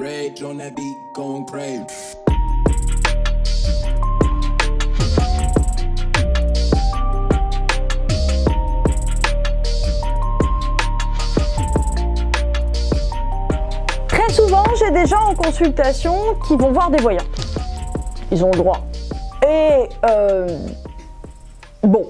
Rage on that beat, going crazy. Très souvent, j'ai des gens en consultation qui vont voir des voyants. Ils ont le droit. Et bon,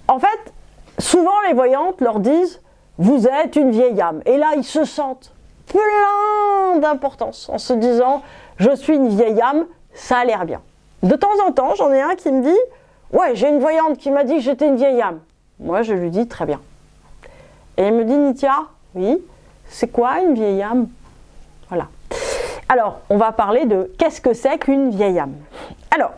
en fait, souvent les voyantes leur disent « vous êtes une vieille âme ». Et là, ils se sentent plein d'importance en se disant « je suis une vieille âme, ça a l'air bien ». De temps en temps, j'en ai un qui me dit « ouais, j'ai une voyante qui m'a dit que j'étais une vieille âme ». Moi, je lui dis « très bien ». Et il me dit « Nithya, oui, c'est quoi une vieille âme ?» Voilà. Alors, on va parler de qu'est-ce que c'est qu'une vieille âme. Alors,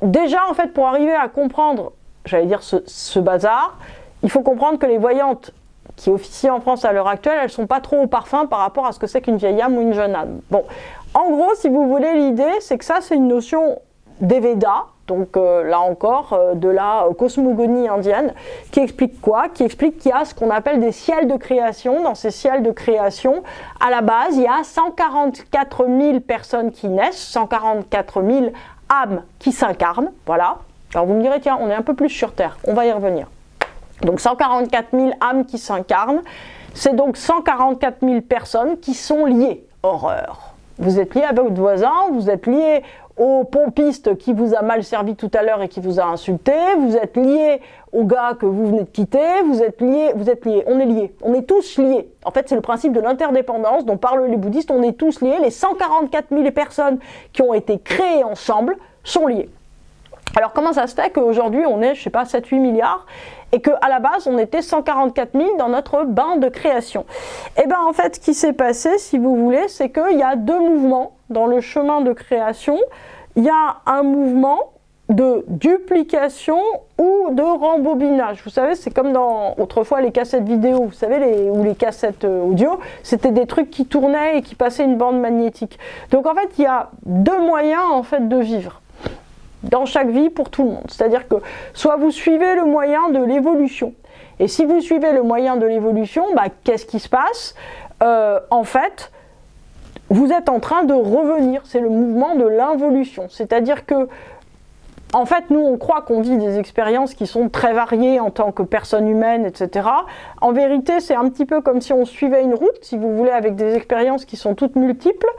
déjà, en fait, pour arriver à comprendre, j'allais dire ce bazar, il faut comprendre que les voyantes qui officient en France à l'heure actuelle, elles ne sont pas trop au parfum par rapport à ce que c'est qu'une vieille âme ou une jeune âme. Bon, en gros, si vous voulez, l'idée, c'est que ça, c'est une notion des Védas, donc là encore, de la cosmogonie indienne, qui explique quoi? Qui explique qu'il y a ce qu'on appelle des ciels de création. Dans ces ciels de création, à la base, il y a 144 000 personnes qui naissent, 144 000 âmes qui s'incarnent, voilà. Alors vous me direz, tiens, on est un peu plus sur Terre, on va y revenir. Donc 144 000 âmes qui s'incarnent, c'est donc 144 000 personnes qui sont liées. Horreur. Vous êtes lié avec votre voisin, vous êtes lié au pompiste qui vous a mal servi tout à l'heure et qui vous a insulté, vous êtes lié au gars que vous venez de quitter, vous êtes lié, on est tous liés. En fait, c'est le principe de l'interdépendance dont parlent les bouddhistes, on est tous liés, les 144 000 personnes qui ont été créées ensemble sont liées. Alors comment ça se fait qu'aujourd'hui on est, je sais pas, 7-8 milliards et qu'à la base on était 144 000 dans notre bain de création? Et bien en fait ce qui s'est passé, si vous voulez, c'est qu'il y a deux mouvements dans le chemin de création. Il y a un mouvement de duplication ou de rembobinage. Vous savez, c'est comme dans autrefois les cassettes vidéo, vous savez, ou les cassettes audio, c'était des trucs qui tournaient et qui passaient une bande magnétique. Donc en fait il y a deux moyens en fait de vivre dans chaque vie pour tout le monde. C'est-à-dire que soit vous suivez le moyen de l'évolution. Et si vous suivez le moyen de l'évolution, bah, qu'est-ce qui se passe? En fait, vous êtes en train de revenir. C'est le mouvement de l'involution. C'est-à-dire que, en fait, nous, on croit qu'on vit des expériences qui sont très variées en tant que personne humaine, etc. En vérité, c'est un petit peu comme si on suivait une route, si vous voulez, avec des expériences qui sont toutes multiples.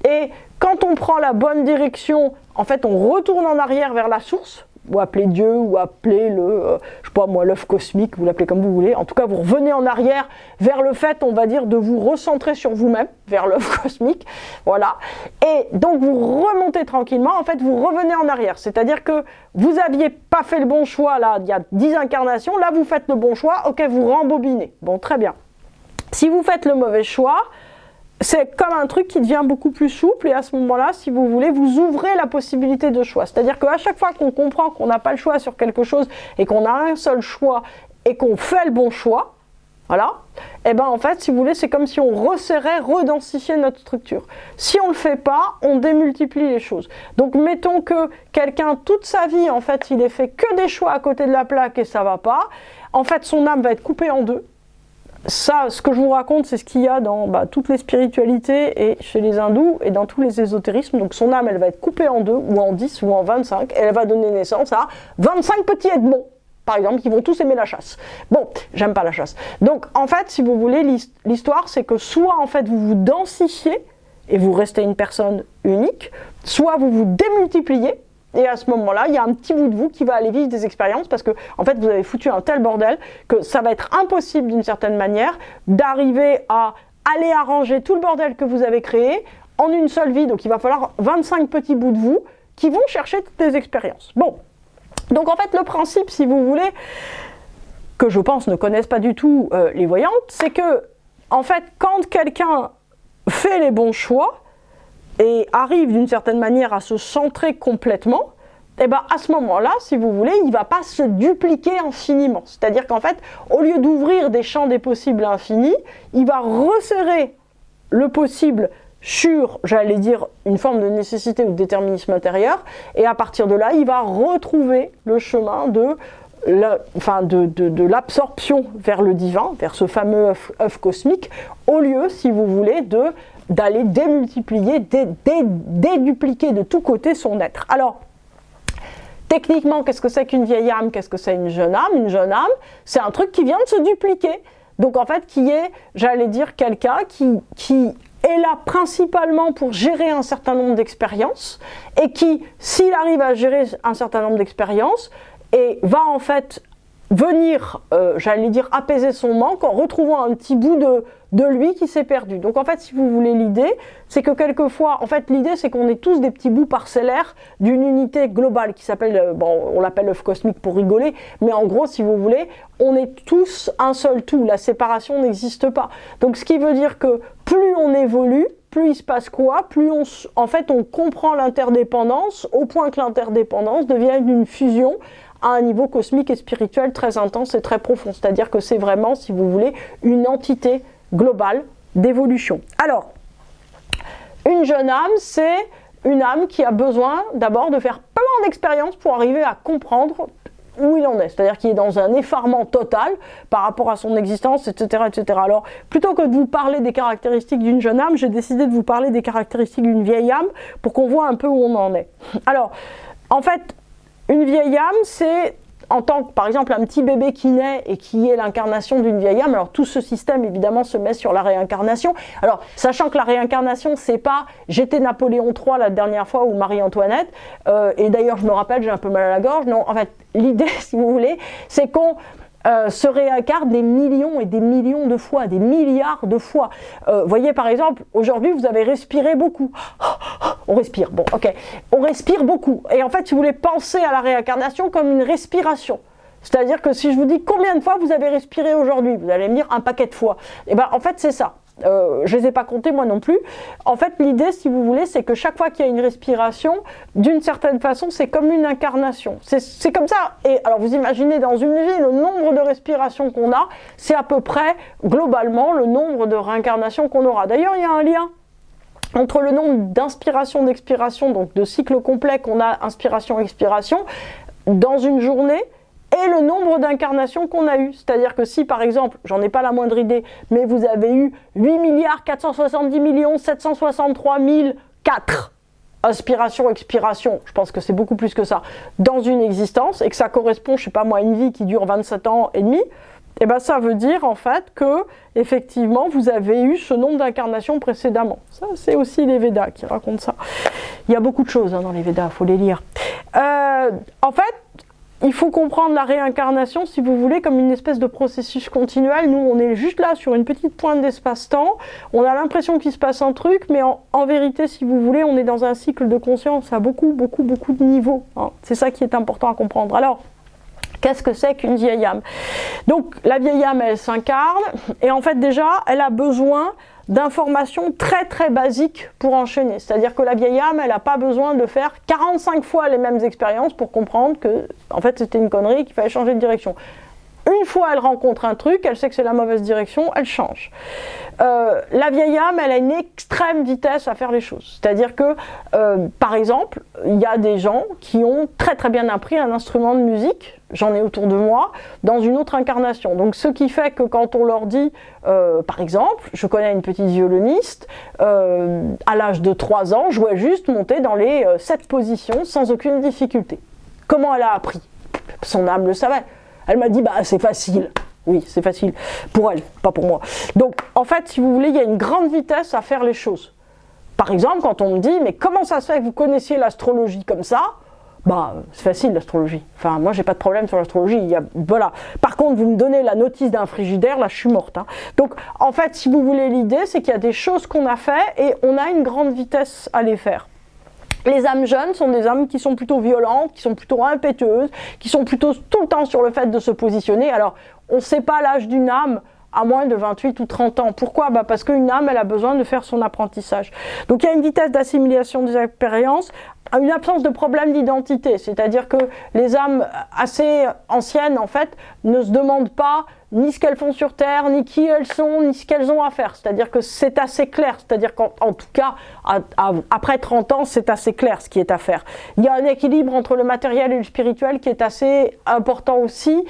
Et quand on prend la bonne direction, en fait, on retourne en arrière vers la source, ou appelez Dieu, ou appelez le, je sais pas moi, l'œuf cosmique, vous l'appelez comme vous voulez. En tout cas, vous revenez en arrière vers le fait, on va dire, de vous recentrer sur vous-même, vers l'œuf cosmique, voilà. Et donc, vous remontez tranquillement, en fait, vous revenez en arrière. C'est-à-dire que vous n'aviez pas fait le bon choix, là, il y a 10 incarnations, là, vous faites le bon choix, ok, vous rembobinez. Bon, très bien. Si vous faites le mauvais choix, c'est comme un truc qui devient beaucoup plus souple et à ce moment-là, si vous voulez, vous ouvrez la possibilité de choix. C'est-à-dire qu'à chaque fois qu'on comprend qu'on n'a pas le choix sur quelque chose et qu'on a un seul choix et qu'on fait le bon choix, voilà, et ben en fait, si vous voulez, c'est comme si on resserrait, redensifiait notre structure. Si on ne le fait pas, on démultiplie les choses. Donc mettons que quelqu'un, toute sa vie, en fait, il ait fait que des choix à côté de la plaque et ça va pas, en fait, son âme va être coupée en deux. Ça, ce que je vous raconte, c'est ce qu'il y a dans toutes les spiritualités et chez les hindous et dans tous les ésotérismes. Donc son âme, elle va être coupée en deux, ou en 10, ou en 25, et elle va donner naissance à 25 petits Edmonds, par exemple, qui vont tous aimer la chasse. Bon, j'aime pas la chasse. Donc en fait, si vous voulez, l'histoire, c'est que soit en fait vous vous densifiez et vous restez une personne unique, soit vous vous démultipliez. Et à ce moment-là, il y a un petit bout de vous qui va aller vivre des expériences parce que, en fait, vous avez foutu un tel bordel que ça va être impossible d'une certaine manière d'arriver à aller arranger tout le bordel que vous avez créé en une seule vie. Donc il va falloir 25 petits bouts de vous qui vont chercher toutes les expériences. Bon, donc en fait, le principe, si vous voulez, que je pense ne connaissent pas du tout les voyantes, c'est que, en fait, quand quelqu'un fait les bons choix, et arrive d'une certaine manière à se centrer complètement, et bien à ce moment-là, si vous voulez, il ne va pas se dupliquer infiniment. C'est-à-dire qu'en fait, au lieu d'ouvrir des champs des possibles infinis, il va resserrer le possible sur, j'allais dire, une forme de nécessité ou de déterminisme intérieur, et à partir de là, il va retrouver le chemin de de l'absorption vers le divin, vers ce fameux œuf cosmique, au lieu, si vous voulez, d'aller démultiplier, dédupliquer de tous côtés son être. Alors, techniquement, qu'est-ce que c'est qu'une vieille âme? Qu'est-ce que c'est une jeune âme? Une jeune âme, c'est un truc qui vient de se dupliquer. Donc en fait, qui est, j'allais dire, quelqu'un qui est là principalement pour gérer un certain nombre d'expériences et qui, s'il arrive à gérer un certain nombre d'expériences, et va en fait venir, j'allais dire, apaiser son manque en retrouvant un petit bout de lui qui s'est perdu. Donc en fait, si vous voulez, l'idée, c'est que quelquefois, en fait, l'idée, c'est qu'on est tous des petits bouts parcellaires d'une unité globale qui s'appelle, on l'appelle l'œuf cosmique pour rigoler, mais en gros, si vous voulez, on est tous un seul tout. La séparation n'existe pas. Donc ce qui veut dire que plus on évolue, plus il se passe quoi? Plus on comprend l'interdépendance, au point que l'interdépendance devient une fusion à un niveau cosmique et spirituel très intense et très profond. C'est-à-dire que c'est vraiment, si vous voulez, une entité globale d'évolution. Alors, une jeune âme, c'est une âme qui a besoin d'abord de faire plein d'expériences pour arriver à comprendre où il en est, c'est-à-dire qu'il est dans un effarement total par rapport à son existence, etc., etc. Alors, plutôt que de vous parler des caractéristiques d'une jeune âme, j'ai décidé de vous parler des caractéristiques d'une vieille âme pour qu'on voit un peu où on en est. Alors, en fait, une vieille âme, c'est en tant que, par exemple, un petit bébé qui naît et qui est l'incarnation d'une vieille âme. Alors, tout ce système, évidemment, se met sur la réincarnation. Alors, sachant que la réincarnation, c'est pas « j'étais Napoléon III la dernière fois » ou Marie-Antoinette, et d'ailleurs, je me rappelle, j'ai un peu mal à la gorge. Non, en fait, l'idée, si vous voulez, c'est qu'on se réincarne des millions et des millions de fois, des milliards de fois. Voyez, par exemple, aujourd'hui, vous avez respiré beaucoup. On respire, bon, ok. On respire beaucoup. Et en fait, si vous voulez penser à la réincarnation comme une respiration. C'est-à-dire que si je vous dis combien de fois vous avez respiré aujourd'hui, vous allez me dire un paquet de fois. Et bien, en fait, c'est ça. Je ne les ai pas comptés moi non plus. En fait, l'idée, si vous voulez, c'est que chaque fois qu'il y a une respiration, d'une certaine façon, c'est comme une incarnation. C'est comme ça. Et alors, vous imaginez dans une vie, le nombre de respirations qu'on a, c'est à peu près, globalement, le nombre de réincarnations qu'on aura. D'ailleurs, il y a un lien entre le nombre d'inspiration, d'expiration, donc de cycles complets qu'on a, inspiration, expiration, dans une journée, et le nombre d'incarnations qu'on a eues. C'est-à-dire que si, par exemple, j'en ai pas la moindre idée, mais vous avez eu 8 470 763 004 inspiration, expiration, je pense que c'est beaucoup plus que ça, dans une existence, et que ça correspond, je sais pas moi, à une vie qui dure 27 ans et demi, et ben ça veut dire en fait que, effectivement, vous avez eu ce nombre d'incarnations précédemment. Ça, c'est aussi les Védas qui racontent ça. Il y a beaucoup de choses dans les Védas, il faut les lire. En fait, il faut comprendre la réincarnation, si vous voulez, comme une espèce de processus continuel. Nous, on est juste là sur une petite pointe d'espace-temps. On a l'impression qu'il se passe un truc, mais en vérité, si vous voulez, on est dans un cycle de conscience à beaucoup de niveaux. Hein. C'est ça qui est important à comprendre. Alors, qu'est-ce que c'est qu'une vieille âme? Donc, la vieille âme, elle s'incarne, et en fait, déjà, elle a besoin d'informations très basiques pour enchaîner. C'est-à-dire que la vieille âme, elle n'a pas besoin de faire 45 fois les mêmes expériences pour comprendre que, en fait, c'était une connerie, qu'il fallait changer de direction. Une fois elle rencontre un truc, elle sait que c'est la mauvaise direction, elle change. La vieille âme, elle a une extrême vitesse à faire les choses. C'est-à-dire que, par exemple, il y a des gens qui ont très bien appris un instrument de musique, j'en ai autour de moi, dans une autre incarnation. Donc ce qui fait que quand on leur dit, par exemple, je connais une petite violoniste, à l'âge de 3 ans, jouait juste monter dans les 7 positions sans aucune difficulté. Comment elle a appris? Son âme le savait. Elle m'a dit, bah c'est facile. Oui, c'est facile. Pour elle, pas pour moi. Donc, en fait, si vous voulez, il y a une grande vitesse à faire les choses. Par exemple, quand on me dit, mais comment ça se fait que vous connaissiez l'astrologie comme ça? Bah, c'est facile l'astrologie. Enfin, moi, j'ai pas de problème sur l'astrologie. Voilà. Par contre, vous me donnez la notice d'un frigidaire, là, je suis morte. Hein. Donc, en fait, si vous voulez, l'idée, c'est qu'il y a des choses qu'on a fait et on a une grande vitesse à les faire. Les âmes jeunes sont des âmes qui sont plutôt violentes, qui sont plutôt impétueuses, qui sont plutôt tout le temps sur le fait de se positionner. Alors, on ne sait pas l'âge d'une âme à moins de 28 ou 30 ans. Pourquoi? Parce qu'une âme, elle a besoin de faire son apprentissage. Donc, il y a une vitesse d'assimilation des expériences une absence de problème d'identité, c'est-à-dire que les âmes assez anciennes, en fait, ne se demandent pas ni ce qu'elles font sur Terre, ni qui elles sont, ni ce qu'elles ont à faire. C'est-à-dire que c'est assez clair, c'est-à-dire qu'en tout cas, après 30 ans, c'est assez clair ce qui est à faire. Il y a un équilibre entre le matériel et le spirituel qui est assez important aussi,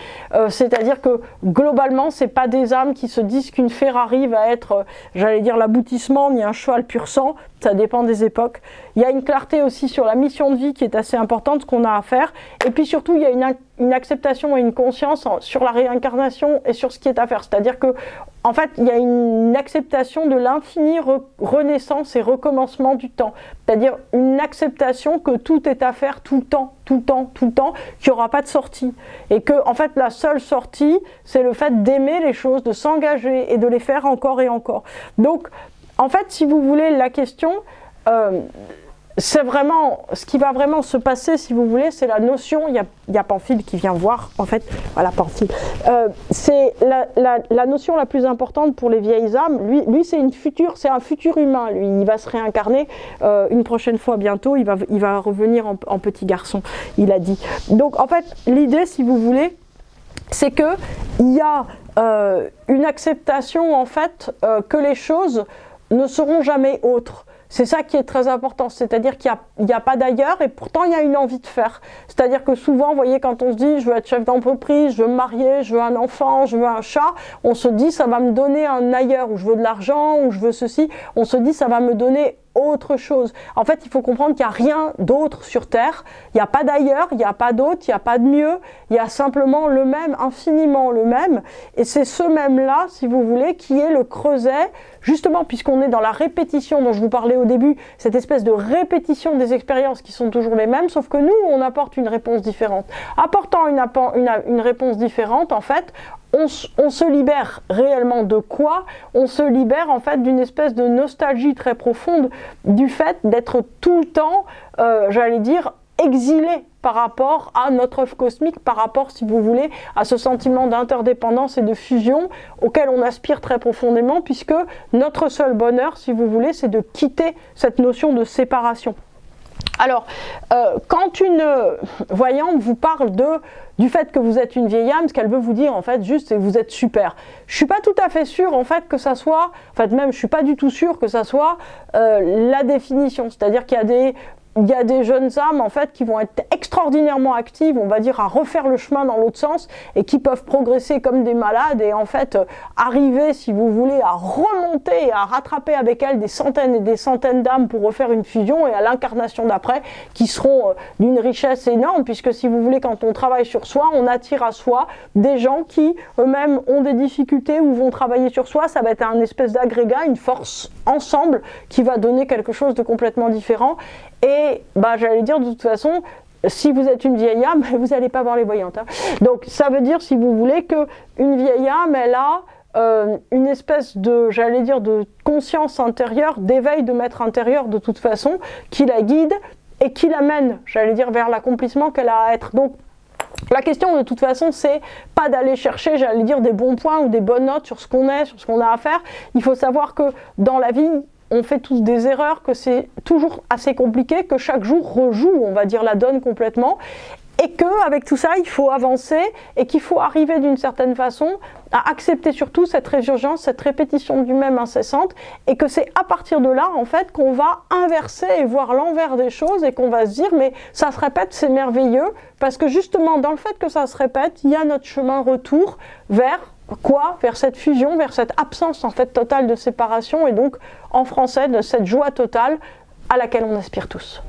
c'est-à-dire que globalement, c'est pas des âmes qui se disent qu'une Ferrari va être, j'allais dire, l'aboutissement, ni un cheval pur sang, ça dépend des époques. Il y a une clarté aussi sur la mission de vie qui est assez importante, ce qu'on a à faire, et puis surtout, il y a une acceptation et une conscience sur la réincarnation et sur ce qui est à faire. C'est-à-dire que, en fait, il y a une acceptation de l'infinie renaissance et recommencement du temps. C'est-à-dire une acceptation que tout est à faire tout le temps, tout le temps, tout le temps, qu'il n'y aura pas de sortie. Et que, en fait, la seule sortie, c'est le fait d'aimer les choses, de s'engager et de les faire encore et encore. Donc, en fait, si vous voulez, la question... c'est vraiment, ce qui va vraiment se passer, si vous voulez, c'est la notion, il y a Pamphile qui vient voir, en fait, voilà Pamphile, c'est la notion la plus importante pour les vieilles âmes, lui c'est un futur humain, lui, il va se réincarner une prochaine fois bientôt, il va revenir en petit garçon, il a dit. Donc en fait, l'idée, si vous voulez, c'est que il y a une acceptation, en fait, que les choses ne seront jamais autres. C'est ça qui est très important, c'est-à-dire qu'il n'y a pas d'ailleurs et pourtant il y a une envie de faire. C'est-à-dire que souvent, vous voyez, quand on se dit je veux être chef d'entreprise, je veux me marier, je veux un enfant, je veux un chat, on se dit ça va me donner un ailleurs, ou je veux de l'argent, ou je veux ceci, on se dit ça va me donner autre chose. En fait, il faut comprendre qu'il n'y a rien d'autre sur Terre, il n'y a pas d'ailleurs, il n'y a pas d'autre, il n'y a pas de mieux, il y a simplement le même, infiniment le même, et c'est ce même-là, si vous voulez, qui est le creuset, justement, puisqu'on est dans la répétition dont je vous parlais au début, cette espèce de répétition des expériences qui sont toujours les mêmes, sauf que nous, on apporte une réponse différente. Apportant une réponse différente, en fait, on se libère réellement de quoi? On se libère en fait d'une espèce de nostalgie très profonde du fait d'être tout le temps, j'allais dire, exilé par rapport à notre œuvre cosmique, par rapport, si vous voulez, à ce sentiment d'interdépendance et de fusion auquel on aspire très profondément, puisque notre seul bonheur, si vous voulez, c'est de quitter cette notion de séparation. Alors, quand une voyante vous parle du fait que vous êtes une vieille âme, ce qu'elle veut vous dire, en fait, juste, c'est que vous êtes super. Je suis pas tout à fait sûre, en fait, que ça soit... En fait, même, je suis pas du tout sûre que ça soit la définition. C'est-à-dire qu'il y a des jeunes âmes, en fait, qui vont être extraordinairement actives, on va dire, à refaire le chemin dans l'autre sens, et qui peuvent progresser comme des malades, et en fait, arriver, si vous voulez, à remonter et à rattraper avec elles des centaines et des centaines d'âmes pour refaire une fusion, et à l'incarnation d'après, qui seront d'une richesse énorme, puisque, si vous voulez, quand on travaille sur soi, on attire à soi des gens qui, eux-mêmes, ont des difficultés ou vont travailler sur soi. Ça va être un espèce d'agrégat, une force ensemble, qui va donner quelque chose de complètement différent. Et j'allais dire, de toute façon, si vous êtes une vieille âme, vous n'allez pas voir les voyantes. Hein. Donc ça veut dire, si vous voulez, qu'une vieille âme, elle a une espèce de, j'allais dire, de conscience intérieure, d'éveil de maître intérieur de toute façon, qui la guide et qui l'amène, j'allais dire, vers l'accomplissement qu'elle a à être. Donc la question, de toute façon, c'est pas d'aller chercher, j'allais dire, des bons points ou des bonnes notes sur ce qu'on est, sur ce qu'on a à faire. Il faut savoir que dans la vie, on fait tous des erreurs, que c'est toujours assez compliqué, que chaque jour rejoue, on va dire, la donne complètement, et qu'avec tout ça, il faut avancer, et qu'il faut arriver d'une certaine façon à accepter surtout cette résurgence, cette répétition du même incessante, et que c'est à partir de là, en fait, qu'on va inverser et voir l'envers des choses, et qu'on va se dire, mais ça se répète, c'est merveilleux, parce que justement, dans le fait que ça se répète, il y a notre chemin retour vers quoi? Vers cette fusion, vers cette absence en fait totale de séparation, et donc en français de cette joie totale à laquelle on aspire tous.